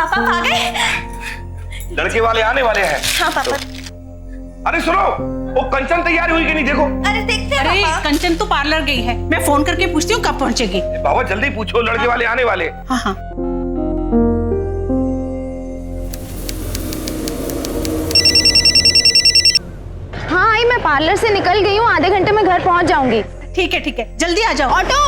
पापा आ गए? लड़के वाले आने वाले हैं। हाँ पापा। अरे सुनो, वो कंचन तैयार हुई कि नहीं देखो। अरे देखते हैं अरे पापा। कंचन तो पार्लर गई है, मैं फोन करके पूछती हूँ कब पहुँचेगी। बाबा जल्दी पूछो, लड़के वाले आने वाले। हाँ हाँ। हाँ आई, मैं पार्लर से निकल गई हूँ, आधे घंटे में घर पहुँच जाऊंगी। ठीक है, जल्दी आ जाओ। ऑटो।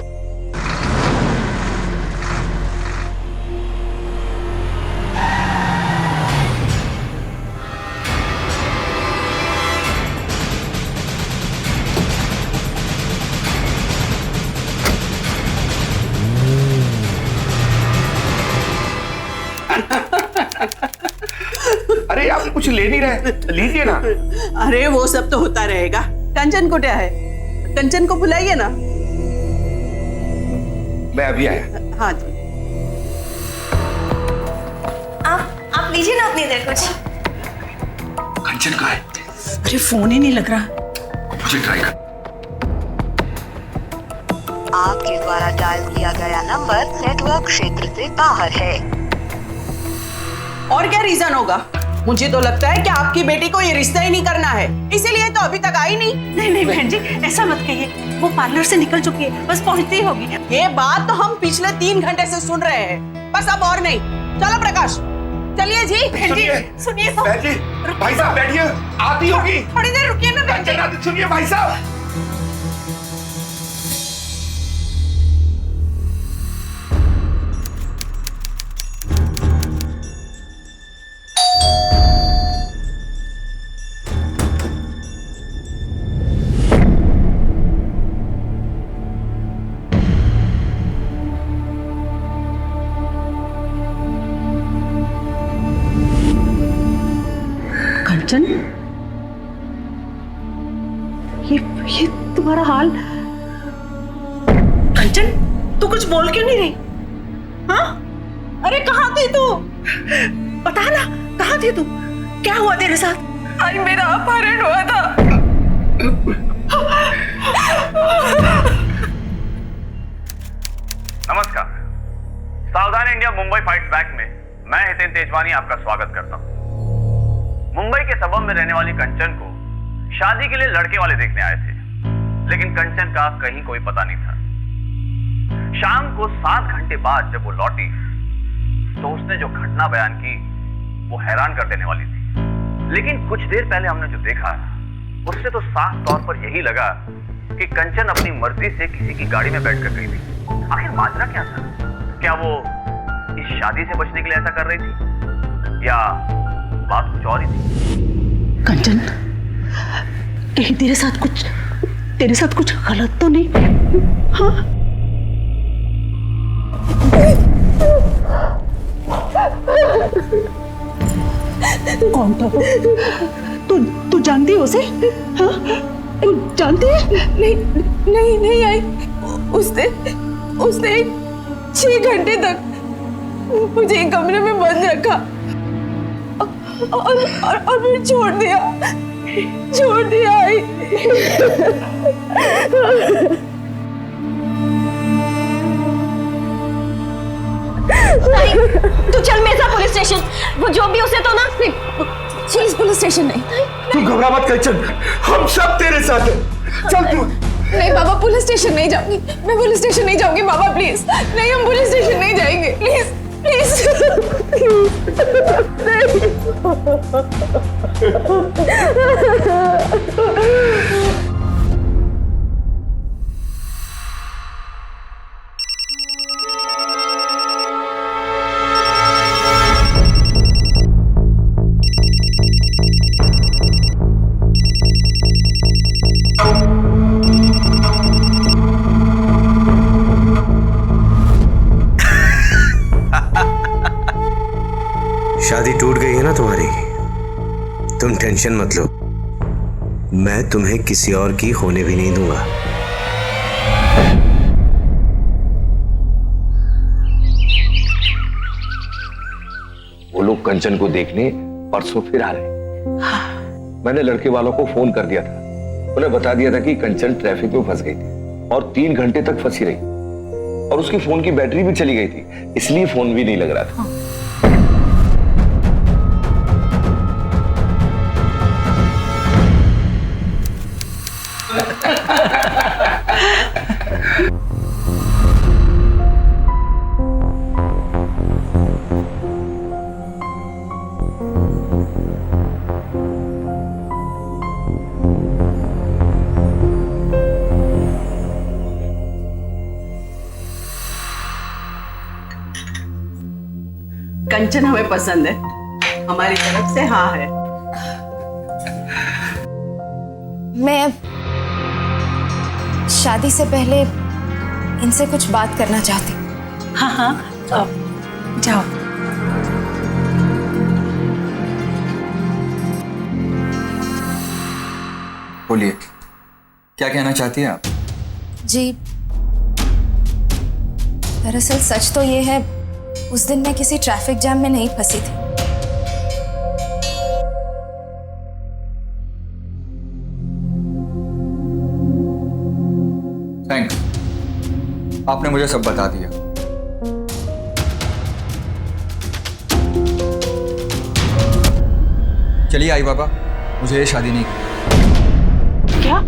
अरे आप कुछ ले नहीं रहे, लीजिए ना। अरे वो सब तो होता रहेगा, कंचन को क्या है, कंचन को बुलाइए ना। मैं अभी आया। हाँ जी। आप लीजिए ना अपनी देर कुछ। कंचन कहाँ है? अरे फोन ही नहीं लग रहा। मुझे ट्राई कर। आपके द्वारा डायल किया गया नंबर नेटवर्क क्षेत्र से बाहर है। और क्या रीजन होगा? मुझे तो लगता है कि आपकी बेटी को ये रिश्ता ही नहीं करना है, इसीलिए तो अभी तक आई नहीं। नहीं बहन जी, ऐसा मत कहिए, वो पार्लर से निकल चुकी है, बस पहुँचती ही होगी। ये बात तो हम पिछले 3 घंटे से सुन रहे हैं, बस अब और नहीं। चलो प्रकाश, चलिए जी। बहन जी सुनिए तो। बहन जी, भाई साहब बैठिए, आती होगी। थोड़ी देर रुकिए ना बहन जी। कंचन आती, सुनिए भाई साहब। कंचन, ये तुम्हारा हाल। कंचन, तू कुछ बोल क्यों नहीं रही? हाँ? अरे कहाँ थी तू? बता ना, कहाँ थी तू? क्या हुआ तेरे साथ? आज मेरा अपहरण हुआ था। नमस्कार, सावधान इंडिया मुंबई फाइट्स बैक में मैं हितेन तेजवानी आपका स्वागत करता हूं। मुंबई के सबब में रहने वाली कंचन को शादी के लिए लड़के वाले देखने आए थे, लेकिन कंचन का कहीं कोई पता नहीं था। शाम को 7 घंटे बाद जब वो लौटी तो उसने जो घटना बयान की वो हैरान कर देने वाली थी। लेकिन कुछ देर पहले हमने जो देखा उससे तो साफ तौर पर यही लगा कि कंचन अपनी मर्जी से किसी की गाड़ी में बैठकर गई थी। आखिर माजरा क्या था? क्या वो इस शादी से बचने के लिए ऐसा कर रही थी या बात कुछ और ही थी? कंचन, कहीं तेरे साथ कुछ गलत तो नहीं? हाँ? कौन था वो? तू जानती है उसे? हाँ? तू जानती है? नहीं आई। उसने 6 घंटे तक मुझे एक कमरे में बंद रखा और फिर छोड़ दिया आई। तू चल मेरे साथ पुलिस स्टेशन, वो जो भी उसे तो ना। प्लीज पुलिस स्टेशन नहीं। तू घबरा मत कंचन, हम सब तेरे साथ हैं। चल तू। नहीं बाबा, पुलिस स्टेशन नहीं जाऊंगी मैं, पुलिस स्टेशन नहीं जाऊंगी बाबा, प्लीज नहीं, हम पुलिस स्टेशन नहीं जाएंगे, प्लीज शादी टूट गई है ना तुम्हारी, तुम टेंशन मत लो, मैं तुम्हें किसी और की होने भी नहीं दूंगा। वो लोग कंचन को देखने परसों फिर आ रहे। मैंने लड़के वालों को फोन कर दिया था, उन्हें बता दिया था कि कंचन ट्रैफिक में फंस गई थी और 3 घंटे तक फंसी रही और उसकी फोन की बैटरी भी चली गई थी, इसलिए फोन भी नहीं लग रहा था। कंचन हमें पसंद है, हमारी तरफ से हाँ है। मैं शादी से पहले इनसे कुछ बात करना चाहती हूँ। हाँ हाँ, जाओ। बोलिए, क्या कहना चाहती हैं आप? जी, दरअसल सच तो ये है, उस दिन मैं किसी ट्रैफिक जैम में नहीं फंसी थी। थैंक्स, आपने मुझे सब बता दिया। चलिए आई बाबा, मुझे ये शादी नहीं करनी। क्या?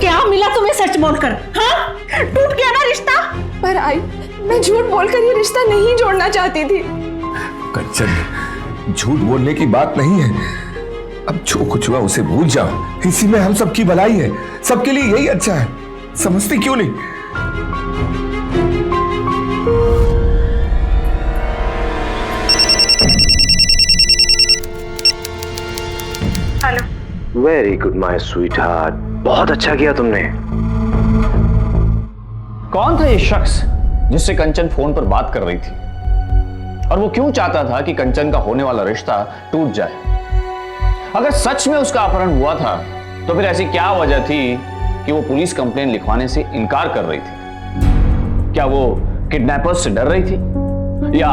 क्या मिला तुम्हें सच बोलकर? हाँ, टूट गया ना रिश्ता? पर आई, मैं झूठ बोलकर ये रिश्ता नहीं जोड़ना चाहती थी। कंचन, झूठ बोलने की बात नहीं है। अब जो कुछ हुआ उसे भूल जाओ, इसी में हम सबकी भलाई है, सबके लिए यही अच्छा है। समझती क्यों नहीं? Very good my sweet heart, बहुत अच्छा किया तुमने। कौन था ये शख्स जिससे कंचन फोन पर बात कर रही थी, और वो क्यों चाहता था कि कंचन का होने वाला रिश्ता टूट जाए? अगर सच में उसका अपहरण हुआ था तो फिर ऐसी क्या वजह थी कि वो पुलिस कंप्लेन लिखवाने से इनकार कर रही थी? क्या वो किडनैपर्स से डर रही थी या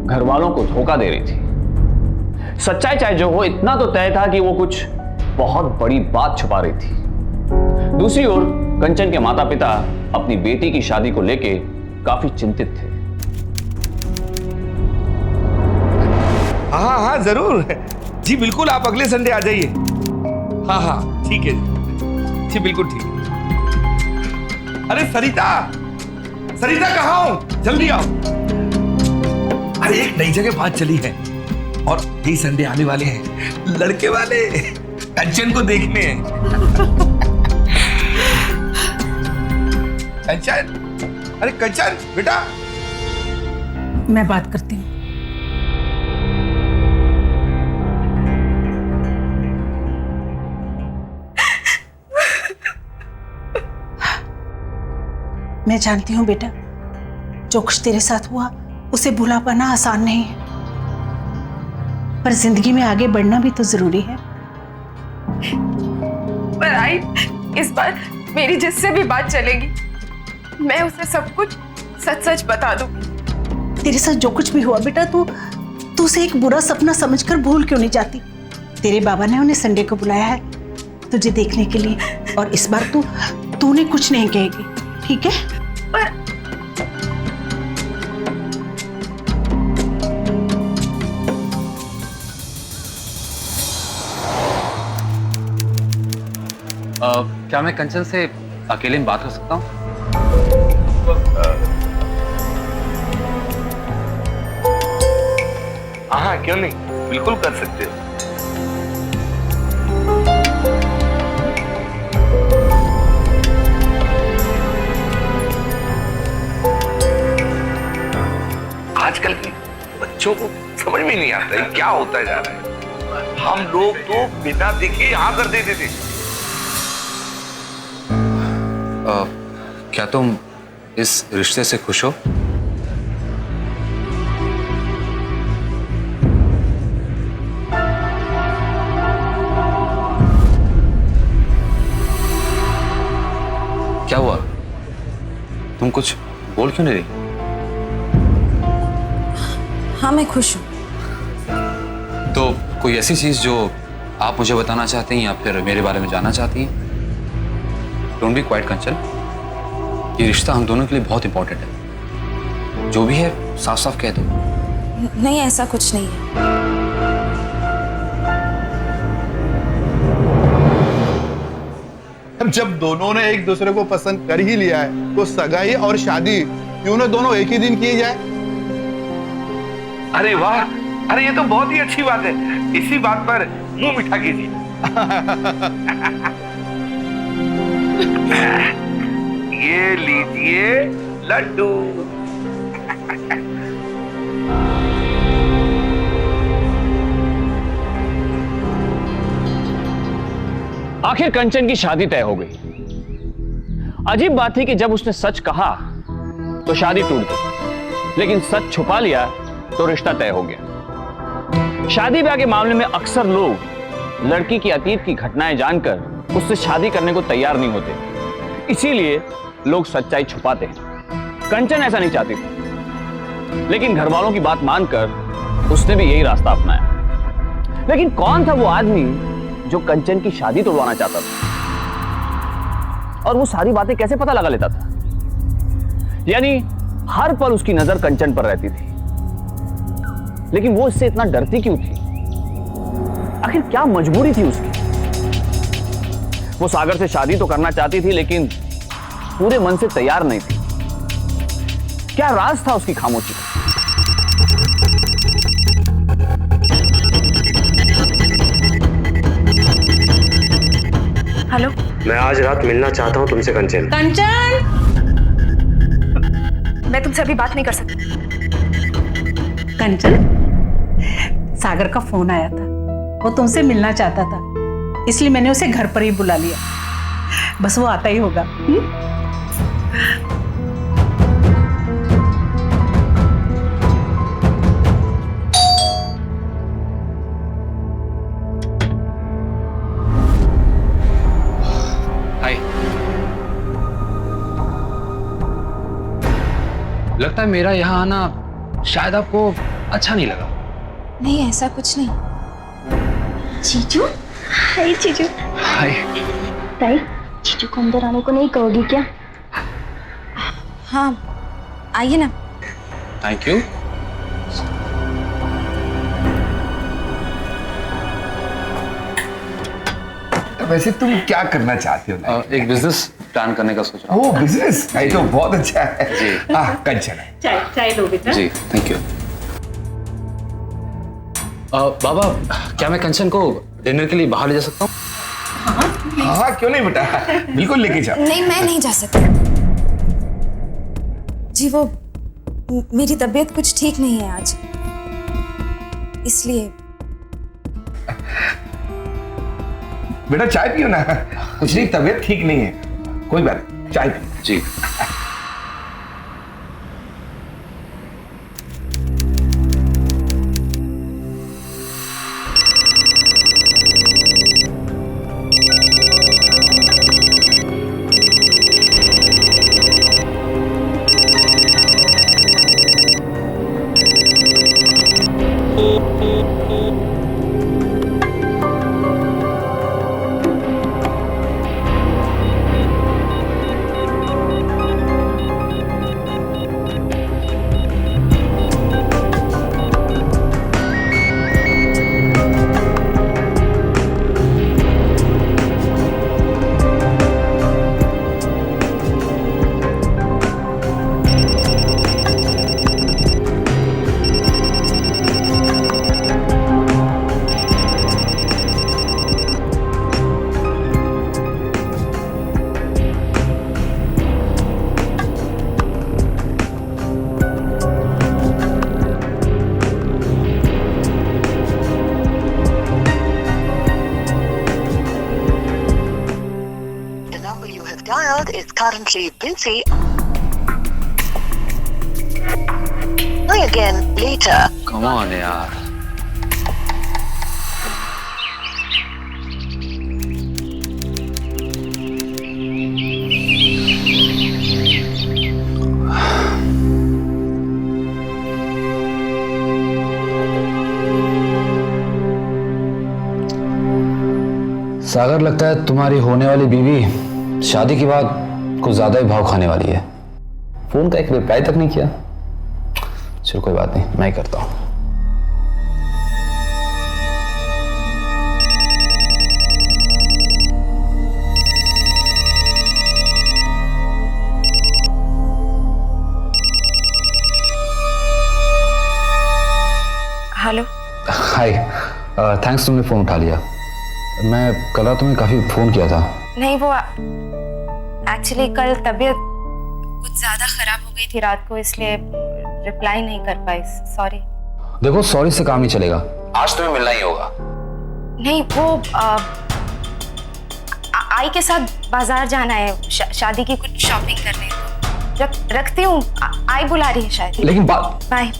घर वालों को धोखा दे रही थी? सच्चाई चाहे जो हो, इतना तो तय था कि वो कुछ बहुत बड़ी बात छुपा रही थी। दूसरी ओर कंचन के माता पिता अपनी बेटी की शादी को लेके काफी चिंतित थे। हाँ हाँ जरूर जी, बिल्कुल आप अगले संडे आ जाइए। हाँ हाँ ठीक है जी, बिल्कुल ठीक है। अरे सरिता, सरिता कहाँ हो? जल्दी आओ। अरे एक नई जगह बात चली है और यही संडे आने वाले हैं लड़के वाले कंचन को देखने हैं। कंचन, अरे कंचन बेटा। मैं बात करती हूँ। मैं जानती हूँ बेटा, जो कुछ तेरे साथ हुआ उसे भुला पाना आसान नहीं है, पर जिंदगी में आगे बढ़ना भी तो जरूरी है। पर आई, इस बार मेरी जिससे भी बात चलेगी, मैं उसे सब कुछ सच सच बता दूंगी। तेरे साथ जो कुछ भी हुआ बेटा, तू उसे एक बुरा सपना समझकर भूल क्यों नहीं जाती? तेरे बाबा ने उन्हें संडे को बुलाया है तुझे देखने के लिए, और इस बार तूने कुछ नहीं कहेगी, ठीक है? क्या मैं कंचन से अकेले में बात कर सकता हूँ? हाँ क्यों नहीं, बिल्कुल कर सकते हो। आजकल के बच्चों को समझ में नहीं आता है क्या होता जा रहा है। हम लोग तो बिना देखे हाँ कर देते थे। क्या तुम इस रिश्ते से खुश हो? क्या हुआ? तुम कुछ बोल क्यों नहीं रही? हाँ मैं खुश हूँ। तो कोई ऐसी चीज जो आप मुझे बताना चाहती हैं या फिर मेरे बारे में जानना चाहती हैं? डोंट बी क्वाइट कंचन, ये रिश्ता हम दोनों के लिए बहुत इंपॉर्टेंट है। जो भी है साफ साफ कह दो। नहीं, ऐसा कुछ नहीं है। और जब दोनों ने एक दूसरे को पसंद कर ही लिया है तो सगाई और शादी क्यों ना दोनों एक ही दिन की जाए। अरे वाह, अरे ये तो बहुत ही अच्छी बात है। इसी बात पर मुंह मीठा कीजिए। ये लीजिए लड्डू। आखिर कंचन की शादी तय हो गई। अजीब बात थी कि जब उसने सच कहा तो शादी टूट गई, लेकिन सच छुपा लिया तो रिश्ता तय हो गया। शादी ब्याह के मामले में अक्सर लोग लड़की की अतीत की घटनाएं जानकर उससे शादी करने को तैयार नहीं होते, इसीलिए लोग सच्चाई छुपाते हैं। कंचन ऐसा नहीं चाहती थी, लेकिन घर वालों की बात मानकर उसने भी यही रास्ता अपनाया। लेकिन कौन था वो आदमी जो कंचन की शादी तोड़वाना चाहता था, और वो सारी बातें कैसे पता लगा लेता था? यानी हर पल उसकी नजर कंचन पर रहती थी, लेकिन वो इससे इतना डरती क्यों थी? आखिर क्या मजबूरी थी उसकी? वो सागर से शादी तो करना चाहती थी, लेकिन पूरे मन से तैयार नहीं थी। क्या राज था उसकी खामोशी का? हेलो, मैं आज रात मिलना चाहता हूँ तुमसे कंचन। कंचन, मैं तुमसे अभी बात नहीं कर सकती। कंचन, सागर का फोन आया था, वो तुमसे मिलना चाहता था, इसलिए मैंने उसे घर पर ही बुला लिया। बस वो आता ही होगा। हाय। लगता है मेरा यहाँ आना शायद आपको अच्छा नहीं लगा। नहीं, ऐसा कुछ नहीं। जीजू, हाय जीजू। हाय। ताई, जीजू को अंदर आने को नहीं कहोगी क्या? हाँ, आइए ना। Thank you. वैसे तुम क्या करना चाहते हो? एक बिजनेस प्लान करने का सोच रहा हूँ। ओह, बिजनेस, ये तो बहुत अच्छा है जी। कंचन है। चाय चाय लो बेटा। जी, थैंक यू। बाबा, क्या मैं कंचन को डिनर के लिए बाहर ले जा सकता हूँ? हाँ, क्यों नहीं बेटा, बिल्कुल लेके जाओ। नहीं, मैं नहीं जा सकती जी। वो मेरी तबीयत कुछ ठीक नहीं है आज, इसलिए। बेटा चाय पियो ना। कुछ नहीं, तबीयत ठीक नहीं है, कोई बात नहीं, चाय पियो। जी। dialed is currently busy. Try again later. Come on, यार। सागर, लगता है तुम्हारी होने वाली बीवी शादी के बाद कुछ ज्यादा ही भाव खाने वाली है। फोन का एक रिप्लाई तक नहीं किया। चलो कोई बात नहीं, मैं ही करता हूं। थैंक्स तुमने फ़ोन उठा लिया। मैं कल रात तुम्हें काफ़ी फ़ोन किया था। नहीं, वो एक्चुअली कल तबीयत कुछ ज़्यादा ख़राब हो गई थी रात को, इसलिए रिप्लाई नहीं कर पाई। सॉरी। देखो, सॉरी से काम नहीं चलेगा, आज तुम्हें मिलना ही होगा। नहीं, वो आई के साथ बाजार जाना है, शादी की कुछ शॉपिंग करनी है। रखती हूँ, आई बुला रही है शायद। लेकिन बाय।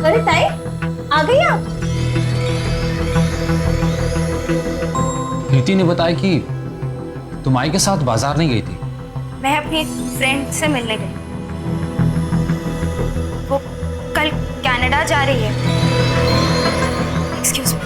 अरे ताई, आ गई आप? नीति ने बताया कि तुम आई के साथ बाजार नहीं गई थी। मैं अपनी फ्रेंड से मिलने गई, वो कल कनाडा जा रही है। Excuse me.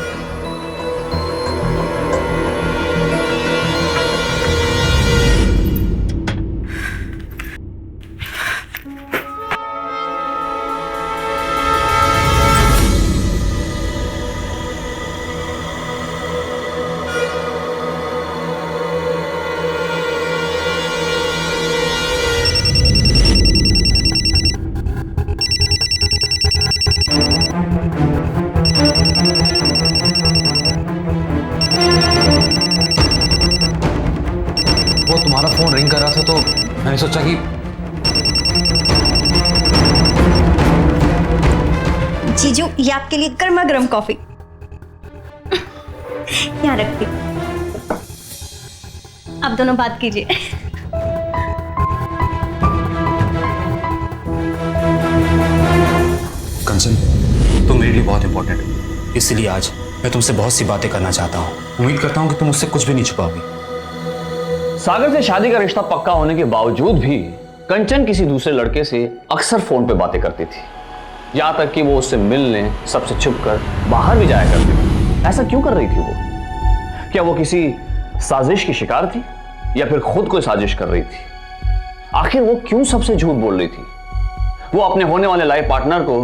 वो तुम्हारा फोन रिंग कर रहा था तो मैंने सोचा कि जीजू, ये आपके लिए गर्मा गर्म कॉफी। यहाँ रखती। आप दोनों बात कीजिए। कंचन, तुम मेरे लिए बहुत इंपॉर्टेंट हो, इसलिए आज मैं तुमसे बहुत सी बातें करना चाहता हूँ। उम्मीद करता हूँ कि तुम मुझसे कुछ भी नहीं छुपाओगी। सागर से शादी का रिश्ता पक्का होने के बावजूद भी कंचन किसी दूसरे लड़के से अक्सर फोन पे बातें करती थी, यहां तक कि वो उससे मिलने सबसे छुपकर बाहर भी जाया करती थी। ऐसा क्यों कर रही थी वो? क्या वो किसी साजिश की शिकार थी या फिर खुद कोई साजिश कर रही थी? आखिर वो क्यों सबसे झूठ बोल रही थी? वो अपने होने वाले लाइफ पार्टनर को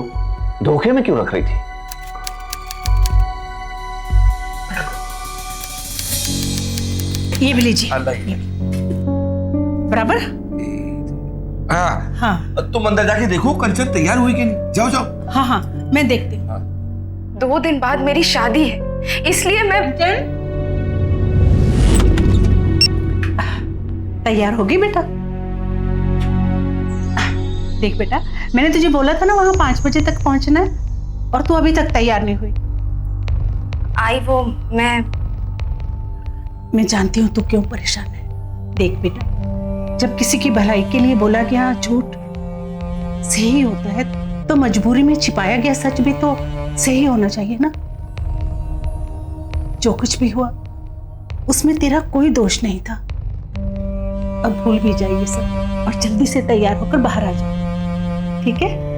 धोखे में क्यों रख रही थी? ये भी लीजिए। बराबर। हाँ हाँ, तुम अंदर जाके देखो कंचन तैयार हुई कि नहीं। जाओ जाओ। हाँ हाँ, मैं देखती हूँ। 2 दिन बाद मेरी शादी है, इसलिए मैं तैयार होगी बेटा? देख बेटा, मैंने तुझे बोला था ना वहां 5 बजे तक पहुंचना है, और तू अभी तक तैयार नहीं हुई। आई वो मैं जानती हूँ तू क्यों परेशान है। देख बेटा, जब किसी की भलाई के लिए बोला गया झूठ सही होता है, तो मजबूरी में छिपाया गया सच भी तो सही होना चाहिए ना। जो कुछ भी हुआ उसमें तेरा कोई दोष नहीं था। अब भूल भी जाइए सब और जल्दी से तैयार होकर बाहर आ जाओ, ठीक है?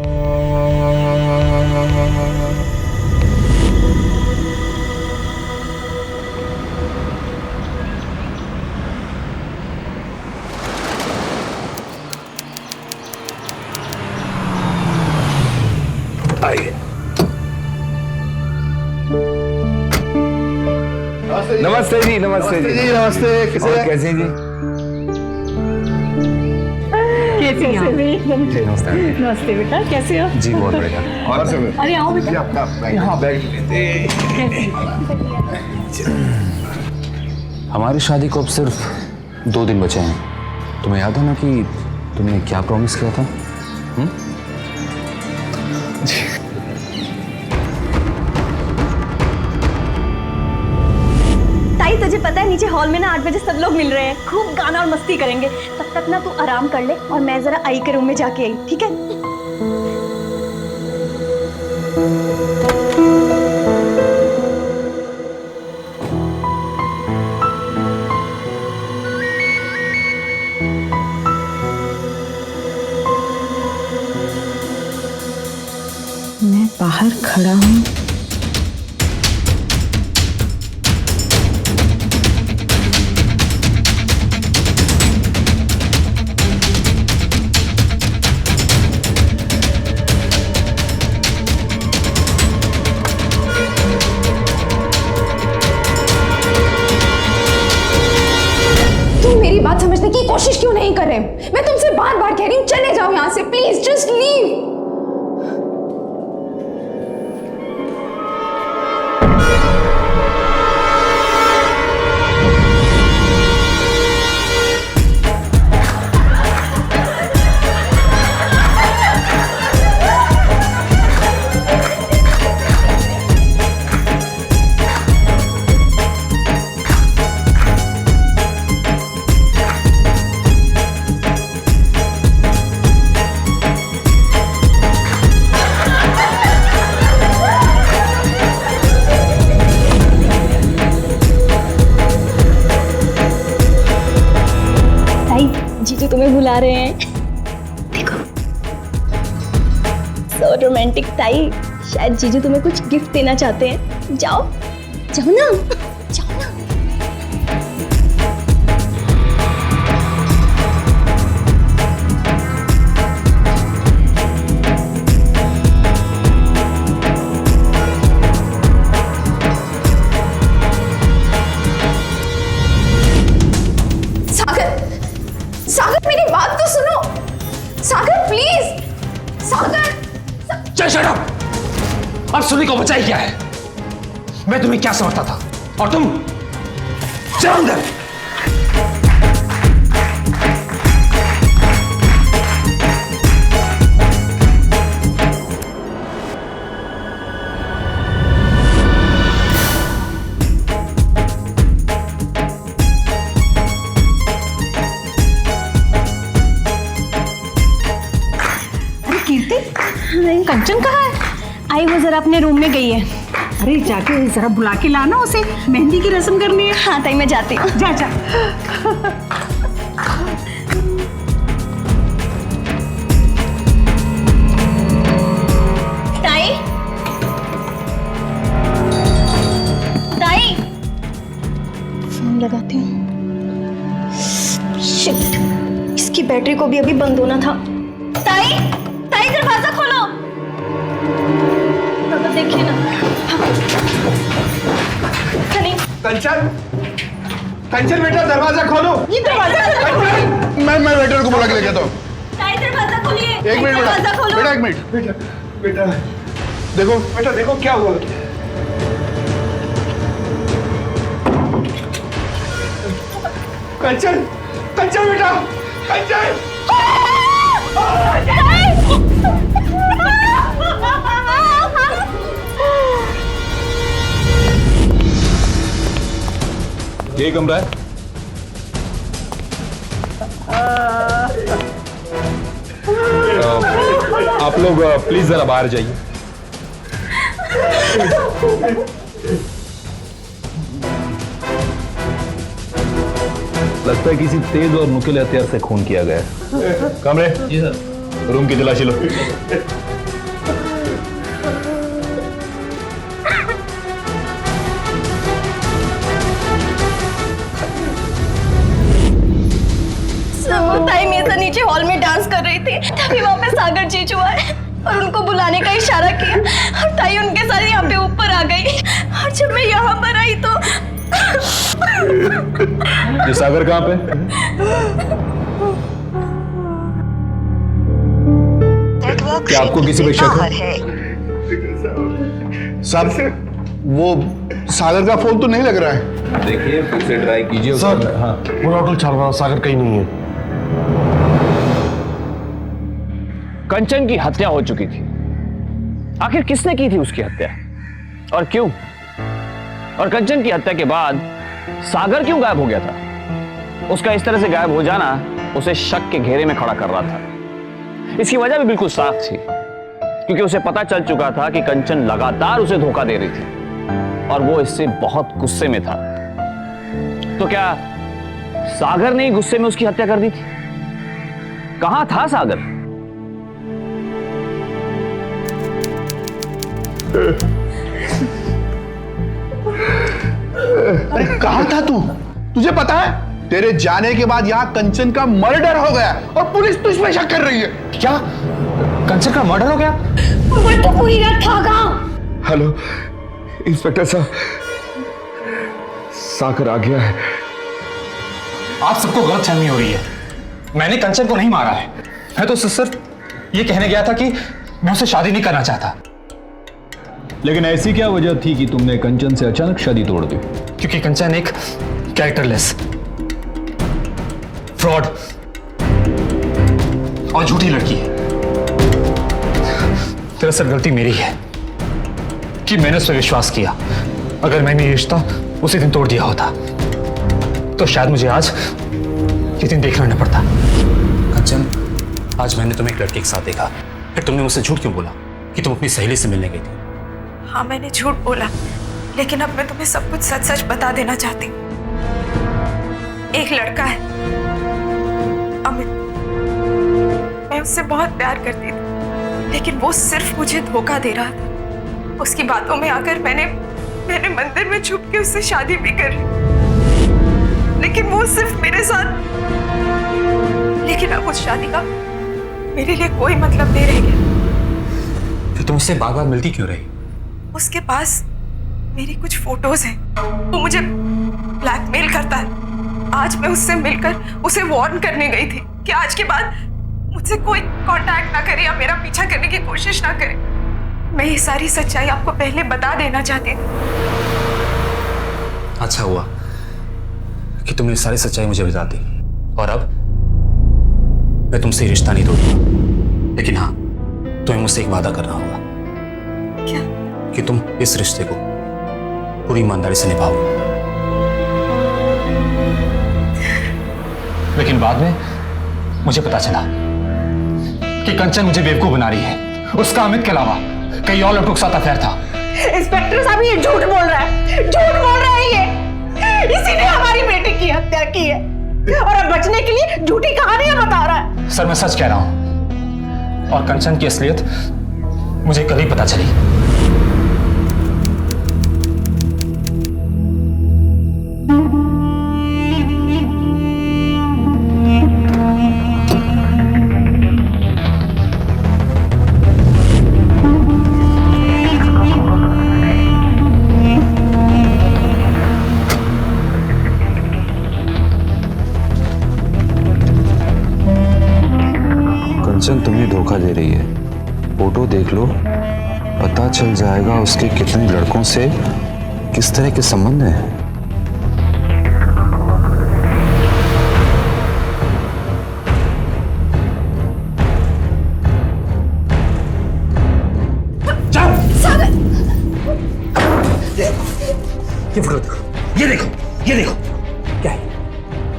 आइए। नमस्ते जी। नमस्ते जी। नमस्ते। कैसे हैं जी? नमस्ते बेटा, कैसे हो? जी बहुत बढ़िया। और अरे आओ बेटा। यहाँ बैठ लेते। हमारी शादी को अब सिर्फ 2 दिन बचे हैं। तुम्हें याद है ना कि तुमने क्या प्रॉमिस किया था? ताई, तुझे पता है नीचे हॉल में ना 8 बजे सब लोग मिल रहे हैं, खूब गाना और मस्ती करेंगे। तब तक ना तू आराम कर ले और मैं जरा आई के रूम में जाके आई, ठीक है? बाहर खड़ा हूँ। तुम मेरी बात समझने की कोशिश क्यों नहीं कर रहे? मैं तुमसे बार बार कह रही हूँ चले जाओ यहाँ से, प्लीज जस्ट लीव। जीजू तुम्हें बुला रहे हैं। देखो सो रोमांटिक ताई, शायद जीजू तुम्हें कुछ गिफ्ट देना चाहते हैं। जाओ जाओ ना, जाओ ना। सागर मेरी बात तो सुनो। सागर प्लीज, सागर। चल शट अप। अब सुनी को बचाई क्या है? मैं तुम्हें क्या समझता था और तुम चल अंदर। कंचन कहाँ है? आई वो जरा अपने रूम में गई है। अरे जाके जरा बुला के लाना उसे, मेहंदी की रस्म करनी है। हाँ ताई मैं जाती हूँ। जा जा। ताई ताई फोन लगाती हूँ। शिट, इसकी बैटरी को भी अभी बंद होना था। ताई ताई दरवाजा खोलो। तो देखिए ना। कंचन, कंचन बेटा दरवाजा खोलो। ये दरवाजा मैं वेटर को बुला के लेके आता हूँ। ताई दरवाजा खोलिए। एक मिनट दरवाजा खोलो। बेटा, एक मिनट बेटा, बेटा देखो, बेटा देखो क्या हुआ। कंचन, कंचन बेटा, कंचन। ये कमरा है। आप लोग प्लीज जरा बाहर जाइए। लगता है किसी तेज और नुकीले हथियार से खून किया गया है। कमरे जी सर, रूम की तलाशी लो। ताई मेरे नीचे हॉल में डांस कर रही थी, तभी वहाँ पे सागर जीजू आए और उनको बुलाने का इशारा किया और ताई उनके साथ यहाँ पे ऊपर आ गई। और जब मैं यहाँ पर आई तो ये सागर कहाँ पे? क्या आपको किसी पे शक है? सर वो सागर का फोन तो नहीं लग रहा है। देखिए फिर से ट्राई कीजिए। सर हाँ, पूरा होटल चल रहा, सागर कहीं नहीं है। कंचन की हत्या हो चुकी थी। आखिर किसने की थी उसकी हत्या और क्यों? और कंचन की हत्या के बाद सागर क्यों गायब हो गया था? उसका इस तरह से गायब हो जाना उसे शक के घेरे में खड़ा कर रहा था। इसकी वजह भी बिल्कुल साफ थी, क्योंकि उसे पता चल चुका था कि कंचन लगातार उसे धोखा दे रही थी और वो इससे बहुत गुस्से में था। तो क्या सागर ने ही गुस्से में उसकी हत्या कर दी थी? कहां था सागर? अरे कहाँ था तू? तुझे पता है तेरे जाने के बाद यहाँ कंचन का मर्डर हो गया और पुलिस तुझ पे शक कर रही है। क्या कंचन का मर्डर हो गया? तो पूरी रात था कहाँ? हेलो इंस्पेक्टर साहब, सागर आ गया है। आप सबको गलतफहमी हो रही है। मैंने कंचन को नहीं मारा है। मैं तो सिर्फ ये कहने गया था कि मैं उससे शादी नहीं करना चाहता। लेकिन ऐसी क्या वजह थी कि तुमने कंचन से अचानक शादी तोड़ दी? क्योंकि कंचन एक कैरेक्टरलेस, फ्रॉड और झूठी लड़की है। दरअसल गलती मेरी है कि मैंने उस पर विश्वास किया। अगर मैंने ये रिश्ता उसी दिन तोड़ दिया होता तो शायद मुझे आज ये दिन देखना न पड़ता। कंचन, आज मैंने तुम्हें एक लड़के के साथ देखा, फिर तुमने मुझसे झूठ क्यों बोला कि तुम अपनी सहेली से मिलने गई थी? हाँ मैंने झूठ बोला, लेकिन अब मैं तुम्हें सब कुछ सच सच बता देना चाहती हूँ। एक लड़का है अमित, मैं उससे बहुत प्यार करती थी, लेकिन वो सिर्फ मुझे धोखा दे रहा था। उसकी बातों में आकर मैंने मंदिर में छुप के उससे शादी भी कर ली, लेकिन वो सिर्फ मेरे साथ। लेकिन अब उस शादी का मेरे लिए कोई मतलब नहीं रह गया। फिर तुम उससे बार बार मिलती क्यों रही? उसके पास मेरी कुछ फोटोज हैं। वो मुझे ब्लैकमेल करता है। आज मैं उससे मिलकर उसे वार्न करने गई थी कि आज के बाद मुझसे कोई कांटेक्ट ना करे या मेरा पीछा करने की कोशिश ना करे। मैं ये सारी सच्चाई आपको पहले बता देना चाहती थी। अच्छा हुआ कि तुमने सारी सच्चाई मुझे बता दी, और अब मैं तुमसे रिश्ता नहीं तोड़ूंगा। लेकिन हाँ, तुम्हें मुझसे एक वादा करना होगा। क्या? कि तुम इस रिश्ते को पूरी ईमानदारी से निभाओगे। लेकिन बाद में मुझे पता चला कि कंचन मुझे बेवकूफ बना रही है। उसका अमित के अलावा कई और लड़कों के साथ अफेयर था। इंस्पेक्टर साहब ये झूठ बोल रहा है, झूठ बोल रहा है ये। इसी ने हमारी बेटी की हत्या की है और अब बचने के लिए झूठी कहानियां बता रहा है। सर मैं सच कह रहा हूं, और कंचन की असलियत मुझे कल ही पता चली। कंचन तुम्हें धोखा दे रही है। फोटो देख लो, पता चल जाएगा उसके कितने लड़कों से किस तरह के संबंध हैं। ये फोटो देखो, ये देखो, ये देखो, क्या है?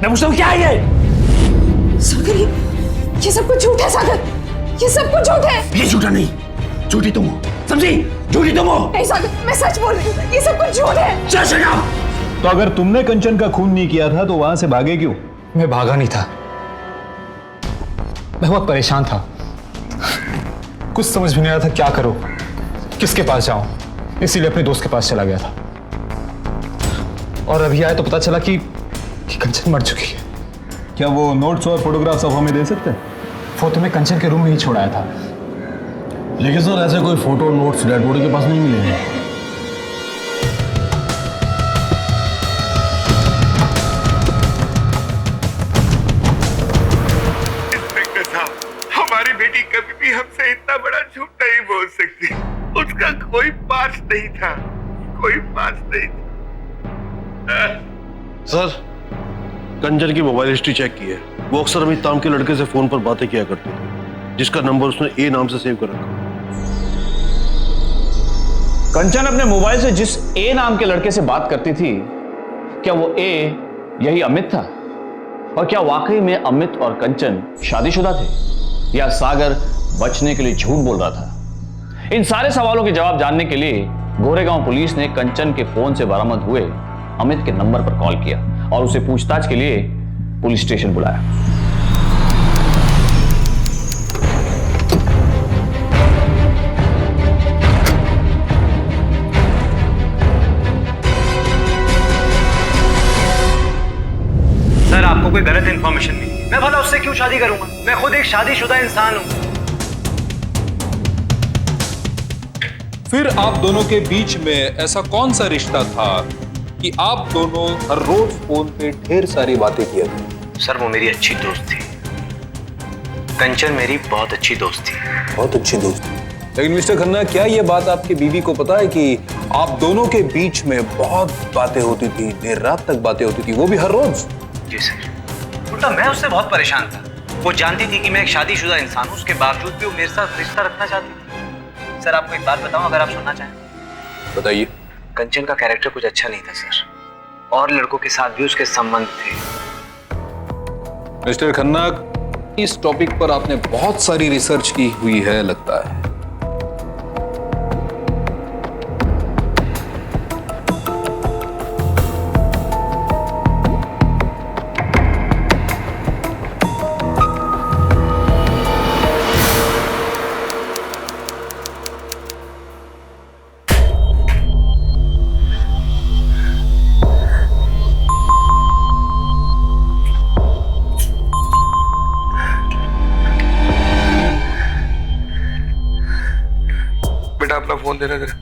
मैं पूछता हूँ क्या है ये? सागर ये सब कुछ झूठ है। सागर ये सब कुछ झूठ है। ये झूठा नहीं, झूठी तुम हो, समझी? झूठी तुम हो। नहीं सागर, मैं सच बोल रही हूँ, ये सब कुछ झूठ है। चल शट अप। तो अगर तुमने कंचन का खून नहीं किया था तो वहां से भागे क्यों? मैं भागा नहीं था, मैं बहुत परेशान था। कुछ समझ भी नहीं आ रहा था क्या करूं, किसके पास जाऊं, इसीलिए अपने दोस्त के पास चला गया था। और अभी आया तो पता चला कि कंचन मर चुकी है। क्या वो नोट्स और फोटोग्राफ्स आप हमें दे सकते हैं? फोटो में कंचन के रूम में ही छोड़ाया था। लेकिन सर ऐसे कोई फोटो नोट्स डेड बॉडी के पास नहीं मिले हैं। इंस्पेक्टर साहब, हमारी बेटी कभी भी हमसे इतना बड़ा झूठ नहीं बोल सकती। उसका कोई पास नहीं था, कोई पास नहीं था। सर, कंचन की मोबाइल हिस्ट्री चेक की है। वो अक्सर अमित नाम के लड़के से फोन पर बातें किया करती थी, जिसका नंबर उसने ए नाम से सेव कर रखा। कंचन अपने मोबाइल से जिस ए नाम के लड़के से बात करती थी, क्या वो ए यही अमित था? और क्या वाकई में अमित और कंचन शादीशुदा थे, या सागर बचने के लिए झूठ बोल रहा था? इन सारे सवालों के जवाब जानने के लिए गोरेगांव पुलिस ने कंचन के फोन से बरामद हुए अमित के नंबर पर कॉल किया और उसे पूछताछ के लिए पुलिस स्टेशन बुलाया। आपको कोई गलत इंफॉर्मेशन मिली। मैं भला उससे क्यों शादी करूंगा? मैं खुद एक शादीशुदा इंसान हूं। फिर आप दोनों के बीच में ऐसा कौन सा रिश्ता था कि आप दोनों हर रोज फोन पे ढेर सारी बातें किया करते? सर वो मेरी अच्छी दोस्त थी। कंचन मेरी बहुत अच्छी दोस्त थी। बहुत अच्छी दोस्त। लेकिन मिस्टर खन्ना, क्या ये बात आपकी बीवी को पता है कि आप दोनों के बीच में बहुत बातें होती थी, देर रात तक बातें होती थी, वो भी हर रोज? जी सर। उल्टा मैं उससे बहुत परेशान था। वो जानती थी कि मैं एक शादीशुदा इंसान हूं, उसके बावजूद भी वो मेरे साथ रिश्ता रखना चाहती थी। सर आपको एक बात बताऊं, अगर आप सुनना चाहें। बताइए। कंचन का कैरेक्टर कुछ अच्छा नहीं था सर, और लड़कों के साथ भी उसके संबंध थे। मिस्टर खन्ना, इस टॉपिक पर आपने बहुत सारी रिसर्च की हुई है लगता है। अपना फोन देना जरा।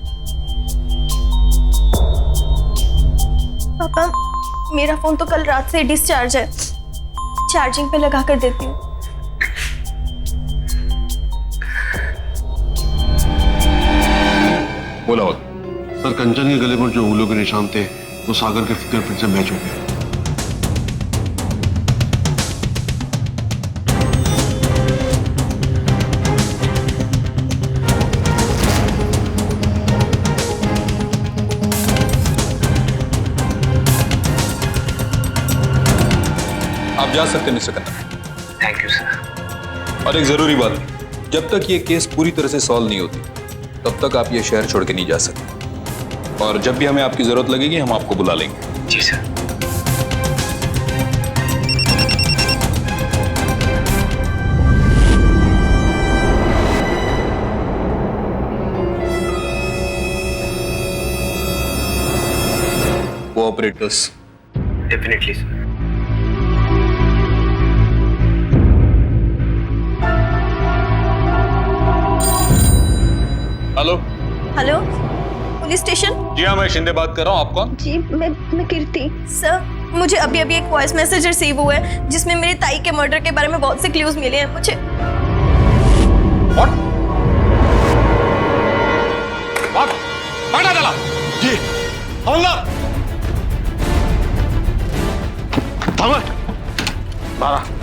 पापा, मेरा फोन तो कल रात से डिस्चार्ज है, चार्जिंग पे लगा कर देती हूँ। बोला हो। सर कंचन के गले पर जो उंगलियों के निशान थे वो सागर के फिंगरप्रिंट से मैच हो गए। आप जा सकते हैं mister Khanna. Thank you sir. और एक जरूरी बात, जब तक ये केस पूरी तरह से सॉल्व नहीं होती तब तक आप ये शहर छोड़ के नहीं जा सकते, और जब भी हमें आपकी जरूरत लगेगी हम आपको बुला लेंगे। जी sir. Cooperators. Definitely sir. Hello. Hello, police station? जी हाँ, मैं शिंदे बात कर रहा हूँ। आप कौन? जी, मैं कीर्ति। सर, मुझे अभी अभी एक वॉइस मैसेज रिसीव हुआ है जिसमें मेरी ताई के मर्डर के बारे में बहुत से क्लूज मिले हैं मुझे। What? डाला। जी हवलदार।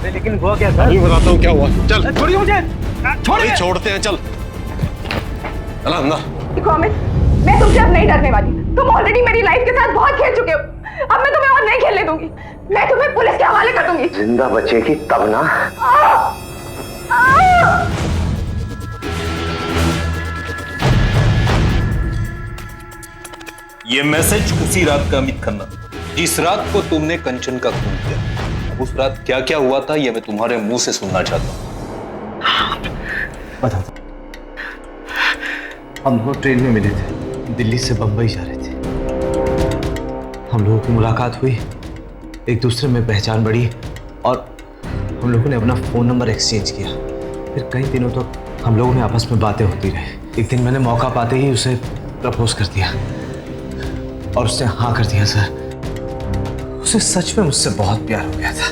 लेकिन हुआ क्या सर? अभी बताता हूँ क्या हुआ। चल छोड़िए मुझे। छोड़िए। छोड़ते हैं, चल चला अंदर। देखो अमित, मैं तुमसे अब नहीं डरने वाली। तुम ऑलरेडी मेरी लाइफ के साथ बहुत खेल चुके हो। अब मैं तुम्हें और नहीं खेलने दूंगी। मैं तुम्हें पुलिस के हवाले कर दूंगी। जिंदा बचेगी तब ना। ये मैसेज उसी रात का अमित खन्ना, जिस रात को तुमने कंचन का खून किया। अब उस रात क्या क्या हुआ था ये मैं तुम्हारे मुंह से सुनना चाहता हूँ। बता। हम लोग ट्रेन में मिले थे, दिल्ली से बंबई जा रहे थे। हम लोगों की मुलाकात हुई, एक दूसरे में पहचान बढ़ी और हम लोगों ने अपना फ़ोन नंबर एक्सचेंज किया। फिर कई दिनों तक हम लोगों में आपस में बातें होती रही। एक दिन मैंने मौका पाते ही उसे प्रपोज कर दिया और उसने हाँ कर दिया। सर, उसे सच में मुझसे बहुत प्यार हो गया था,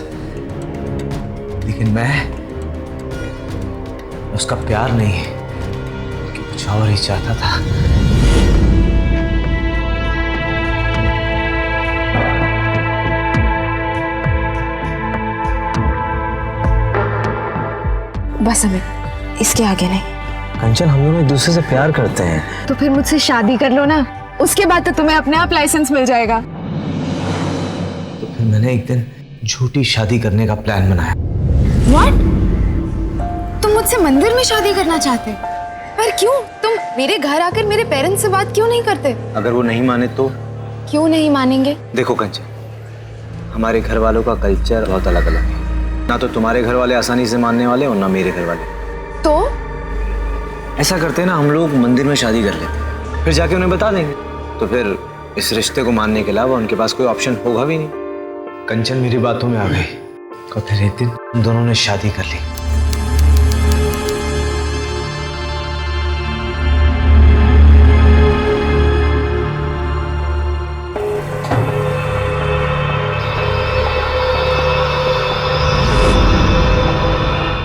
लेकिन मैं उसका प्यार नहीं, कुछ और ही चाहता था। बस अमित, इसके आगे नहीं। कंचन, हम दोनों एक दूसरे से प्यार करते हैं। तो फिर मुझसे शादी कर लो ना, उसके बाद तो तुम्हें अपने आप लाइसेंस मिल जाएगा। तो फिर मैंने एक दिन झूठी शादी करने का प्लान बनाया। What? तुम मुझसे मंदिर में शादी करना चाहते? पर क्यों? तुम मेरे घर आकर मेरे पेरेंट्स से बात क्यों नहीं करते? अगर वो नहीं माने तो? क्यों नहीं मानेंगे? देखो कंचन, हमारे घर वालों का कल्चर बहुत अलग अलग है। ना तो तुम्हारे घर वाले आसानी से मानने वाले और ना मेरे घर वाले। तो ऐसा करते हैं ना, हम लोग मंदिर में शादी कर लेते, फिर जाके उन्हें बता देंगे। तो फिर इस रिश्ते को मानने के अलावा उनके पास कोई ऑप्शन होगा भी नहीं। कंचन मेरी बातों में आ गई और फिर एक दिन उन दोनों ने शादी कर ली।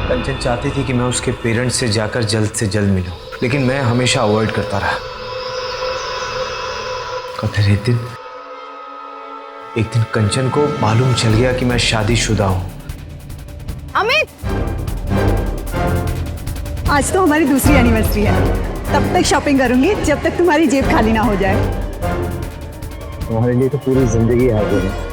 कंचन चाहती थी कि मैं उसके पेरेंट्स से जाकर जल्द से जल्द मिलूं, लेकिन मैं हमेशा अवॉइड करता रहा। और फिर एक दिन कंचन को मालूम चल गया कि मैं शादीशुदा हूं। अमित, आज तो हमारी दूसरी एनिवर्सरी है, तब तक शॉपिंग करूंगी जब तक तुम्हारी जेब खाली ना हो जाए। तुम्हारे लिए तो पूरी जिंदगी हाजिर है।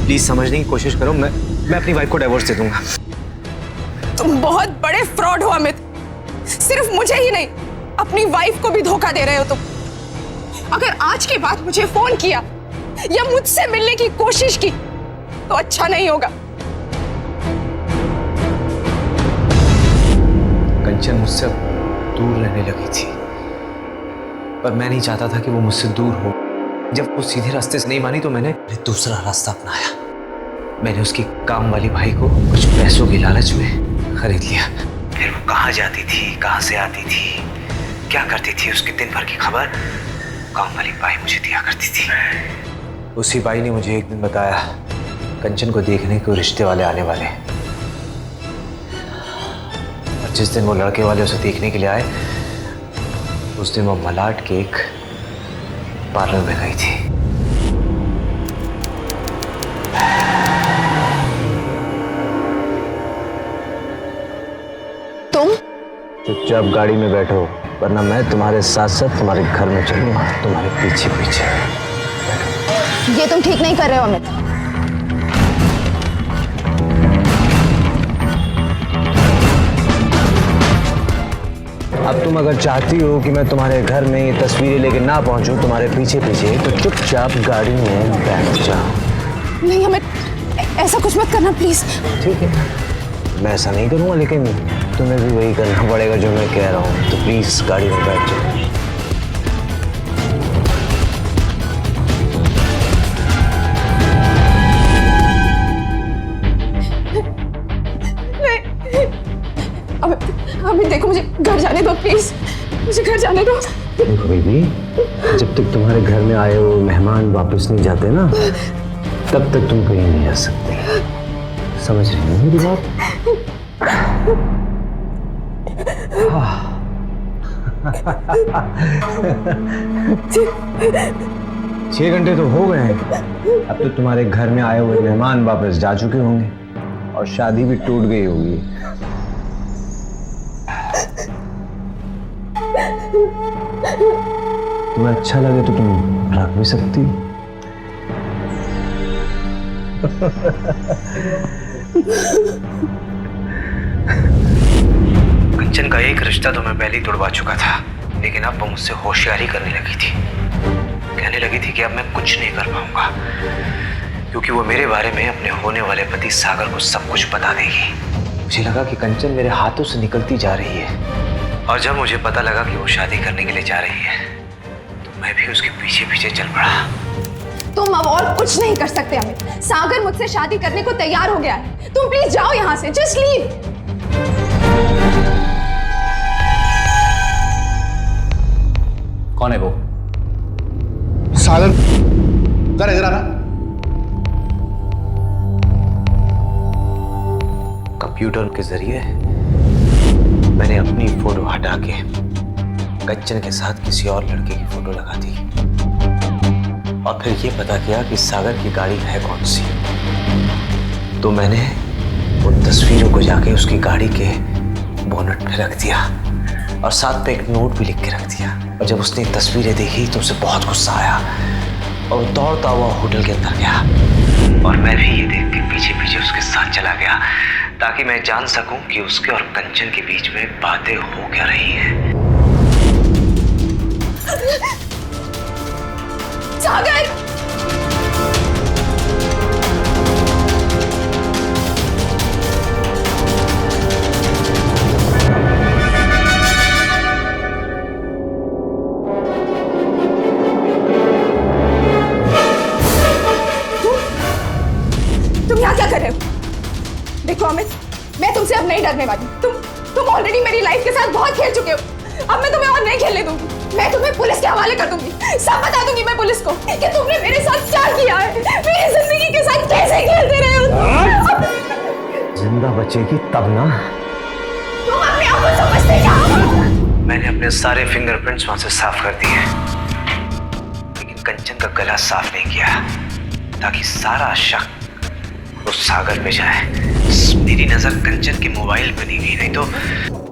प्लीज समझने की कोशिश करो। मैं अपनी वाइफ को डिवोर्स दे दूंगा। तुम बहुत बड़े फ्रॉड हो अमित। सिर्फ मुझे ही नहीं, अपनी वाइफ को भी धोखा दे रहे हो तुम। अगर आज के बाद मुझे फोन किया या मुझसे मिलने की कोशिश की तो अच्छा नहीं होगा। कंचन मुझसे दूर रहने लगी थी, पर मैं नहीं चाहता था कि वो मुझसे दूर हो। जब वो सीधे रास्ते से नहीं मानी तो मैंने दूसरा रास्ता अपनाया। मैंने उसकी काम वाली भाई को कुछ पैसों की लालच में खरीद लिया। फिर वो कहाँ जाती थी, कहाँ से आती थी, क्या करती थी, उसकी दिन भर की खबर काम वाली बाई मुझे दिया करती थी। उसी बाई ने मुझे एक दिन बताया कंचन को देखने को रिश्ते वाले आने वाले। और जिस दिन वो लड़के वाले उसे देखने के लिए आए, उस दिन वो मलाड के एक पार्लर में गई थी। तुम चुपचाप गाड़ी में बैठो, वरना मैं तुम्हारे साथ साथ तुम्हारे घर में चलूंगा, तुम्हारे पीछे पीछे। ये तुम ठीक नहीं कर रहे हो अमित। अब तुम अगर चाहती हो कि मैं तुम्हारे घर में ये तस्वीरें लेके ना पहुंचूं तुम्हारे पीछे पीछे, तो चुपचाप गाड़ी में बैठ जाओ। नहीं अमित, ऐसा कुछ मत करना प्लीज। ठीक है, मैं ऐसा नहीं करूंगा, लेकिन तुम्हें भी वही करना पड़ेगा जो मैं कह रहा हूँ। तो प्लीज गाड़ी में बैठ जाओ। अमित देखो, मुझे घर जाने दो प्लीज, मुझे घर जाने दो। देखो बेबी, जब तक तुम्हारे घर में आए हुए मेहमान वापस नहीं जाते ना, तब तक तुम कहीं नहीं जा सकते। समझ रही हो मेरी बात? 6 घंटे तो हो गए हैं। अब तो तुम्हारे घर में आए हुए मेहमान वापस जा चुके होंगे और शादी भी टूट गई होगी। तुम्हें अच्छा लगे तो तुम रख भी सकती हो। कंचन का एक रिश्ता तो मैं पहले ही तोड़वा चुका था, लेकिन अब वो मुझसे होशियारी करने लगी थी। कहने लगी थी कि अब मैं कुछ नहीं कर पाऊंगा, क्योंकि वो मेरे बारे में अपने होने वाले पति सागर को सब कुछ बता देगी। मुझे लगा कि कंचन मेरे हाथों से निकलती जा रही है, और जब मुझे पता लगा कि वो शादी करने के लिए जा रही है, तो मैं भी उसके पीछे पीछे चल पड़ा। तुम अब और कुछ नहीं कर सकते अमित। सागर मुझसे शादी करने को तैयार हो गया है। तुम प्लीज जाओ यहाँ से, जस्ट लीव। कौन है वो? सागर, कर इधर आना। कंप्यूटर के जरिए मैंने अपनी फोटो हटा के कंचन के साथ किसी और लड़के की फोटो लगा दी, और फिर ये पता किया कि सागर की गाड़ी है कौन सी। तो मैंने उन तस्वीरों को जाके उसकी गाड़ी के बोनट पे रख दिया, और साथ पे एक नोट भी लिख के रख दिया। और जब उसने तस्वीरें देखी तो उसे बहुत गुस्सा आया, और दौड़ता हुआ होटल के अंदर गया, और मैं भी ये देख के पीछे पीछे उसके साथ चला गया, ताकि मैं जान सकूं कि उसके और कंचन के बीच में बातें हो क्या रही हैं। सागर! नहीं डरने वाली। तुम ऑलरेडी मेरी लाइफ के साथ बहुत खेल चुके हो। अब मैं तुम्हें और नहीं खेलने दूंगी। मैं तुम्हें पुलिस के हवाले कर दूंगी। सब बता दूंगी मैं पुलिस को कि तुमने मेरे साथ क्या किया है, मेरी जिंदगी के साथ कैसे खेलते रहे हो। जिंदा बचेगी तब ना। तुम अपने आप को समझते क्या हो? मैंने अपने सारे फिंगरप्रिंट्स वहां से साफ कर दिए, लेकिन कंचन का गला साफ नहीं किया ताकि सारा शक उस सागर पे जाए। मेरी नजर कंचन के मोबाइल पे नहीं गई, नहीं तो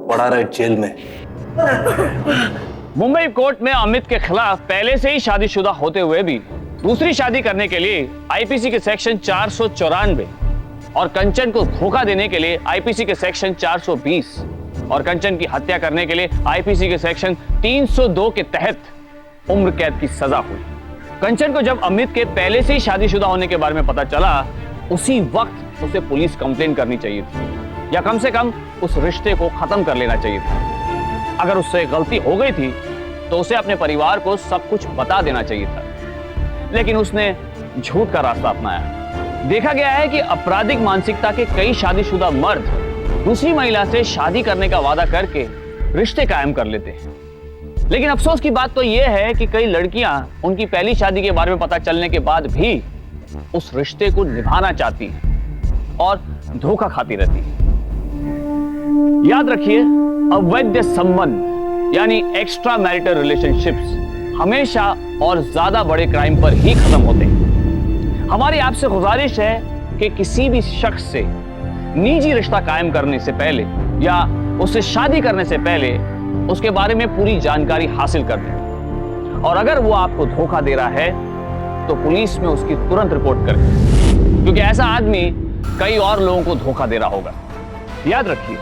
पड़ा रहे जेल में। मुंबई कोर्ट में अमित के खिलाफ पहले से ही शादीशुदा होते हुए भी दूसरी शादी करने के लिए आईपीसी के सेक्शन 494 और कंचन को धोखा देने के लिए आईपीसी के सेक्शन 420 और कंचन की हत्या करने के लिए आईपीसी के सेक्शन 302 के तहत उम्र कैद की सजा हुई। कंचन को जब अमित के पहले से ही शादीशुदा होने के बारे में पता चला, उसी वक्त उसे पुलिस कंप्लेन करनी चाहिए थी या कम से कम उस रिश्ते को खत्म कर लेना चाहिए था। अगर उससे गलती हो गई थी तो उसे अपने परिवार को सब कुछ बता देना चाहिए था, लेकिन उसने झूठ का रास्ता अपनाया। देखा गया है कि आपराधिक मानसिकता के कई शादीशुदा मर्द दूसरी महिला से शादी करने का वादा करके रिश्ते कायम कर लेते हैं, लेकिन अफसोस की बात तो यह है कि कई लड़कियां उनकी पहली शादी के बारे में पता चलने के बाद भी उस रिश्ते को निभाना चाहती हैं और धोखा खाती रहती हैं। याद रखिए, अवैध संबंध यानी एक्स्ट्रा मैरिटल रिलेशनशिप्स हमेशा और ज्यादा बड़े क्राइम पर ही खत्म होते हैं। हमारी आपसे गुजारिश है कि किसी भी शख्स से निजी रिश्ता कायम करने से पहले या उससे शादी करने से पहले उसके बारे में पूरी जानकारी हासिल कर लें, और अगर वो आपको धोखा दे रहा है तो पुलिस में उसकी तुरंत रिपोर्ट करें, क्योंकि ऐसा आदमी कई और लोगों को धोखा दे रहा होगा। याद रखिए,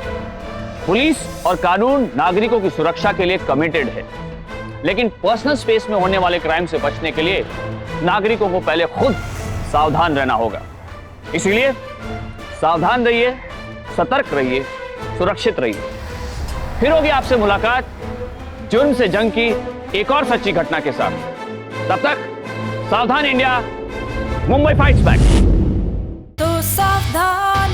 पुलिस और कानून नागरिकों की सुरक्षा के लिए कमिटेड है, लेकिन पर्सनल स्पेस में होने वाले क्राइम से बचने के लिए नागरिकों को पहले खुद सावधान रहना होगा। इसीलिए सावधान रहिए, सतर्क रहिए, सुरक्षित रहिए। फिर होगी आपसे मुलाकात जुर्म से जंग की एक और सच्ची घटना के साथ। तब तक सावधान इंडिया, मुंबई फाइट्स बैक। तो सावधान